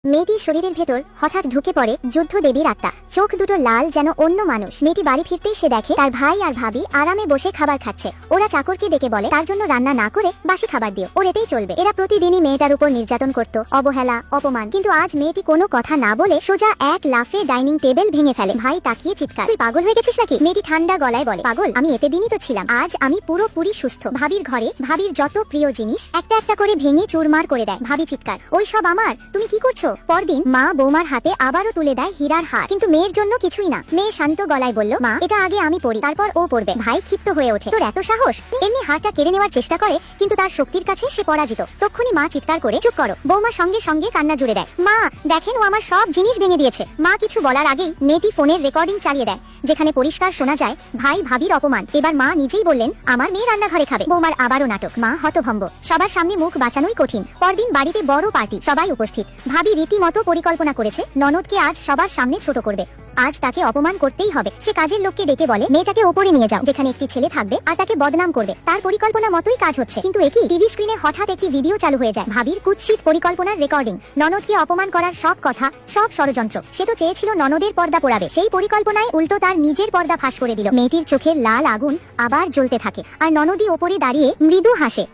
মেয়েটির শরীরের ভেতর হঠাৎ ঢুকে পড়ে যুদ্ধ দেবীর আত্মা। চোখ দুটো লাল যেন অন্য মানুষ। মেয়েটি বাড়ি ফিরতেই সে দেখে তার ভাই আর ভাবি আরামে বসে খাবার খাচ্ছে। ওরা চাকরকে ডেকে বলে তার জন্য রান্না না করে বাসি খাবার দিও, ওর এতেই চলবে। এরা প্রতিদিনই মেয়েটার উপর নির্যাতন করত, অবহেলা, অপমান। কিন্তু আজ মেয়েটি কোনো কথা না বলে সোজা এক লাফে ডাইনিং টেবিল ভেঙে ফেলে। ভাই তাকিয়ে চিৎকার, তুই পাগল হয়ে গেছিস নাকি? মেয়েটি ঠান্ডা গলায় বলে, পাগল আমি এতে দিনই তো ছিলাম, আজ আমি পুরোপুরি সুস্থ। ভাবির ঘরে ভাবির যত প্রিয় জিনিস একটা একটা করে ভেঙে চুরমার করে দেয়। ভাবি চিৎকার, ওই সব আমার, তুমি কি করছো? পরদিন মা বৌমার হাতে আবারও তুলে দেয় হীরার হার, কিন্তু মেয়ের জন্য কিছুই না। মেয়ে শান্ত গলায় বলল, মা এটা আগে আমি পড়ি, তারপর ও পড়বে। ভাই ক্ষিপ্ত হয়ে ওঠে, তোর এত সাহস? এমনি হারটা কেড়ে নেওয়ার চেষ্টা করে, কিন্তু তার শক্তির কাছে সে পরাজিত। তক্ষুনি মা চিৎকার করে, চুপ করো। বৌমা সঙ্গে সঙ্গে কান্না জুড়ে দেয়, মা দেখেন ও আমার সব জিনিস ভেঙে দিয়েছে। মা কিছু বলার আগেই মেয়েটি ফোনের রেকর্ডিং চালিয়ে দেয়, যেখানে পরিষ্কার শোনা যায় ভাই ভাবির অপমান। এবার মা নিজেই বললেন, আমার মেয়ে রান্নাঘরে খাবে। বৌমার আবারও নাটক। মা হতভম্ব, সবার সামনে মুখ বাঁচানোই কঠিন। পরদিন বাড়িতে বড় পার্টি, সবাই উপস্থিত। ভাবি রীতিমতো পরিকল্পনা করেছে ননদকে আজ সবার সামনে ছোট করবে। আজ তাকে অপমান করতেই হবে। সে কাজের লোককে ডেকে বলে, মেয়েটাকে ওপরে নিয়ে যাও, যেখানে একটি ছেলে থাকবে আর তাকে বদনাম করবে। তার পরিকল্পনা মতোই কাজ হচ্ছে, কিন্তু একই টিভি স্ক্রিনে হঠাৎ একটি ভিডিও চালু হয়ে যায়, ভাবির কুৎসিত পরিকল্পনার রেকর্ডিং। ননদকে অপমান করার সব কথা, সব ষড়যন্ত্র। সে তো চেয়েছিল ননদের পর্দা পোড়াবে, সেই পরিকল্পনায় উল্টো তার নিজের পর্দা ফাঁস করে দিল। মেয়েটির চোখের লাল আগুন আবার জ্বলতে থাকে, আর ননদী ওপরে দাঁড়িয়ে মৃদু হাসে।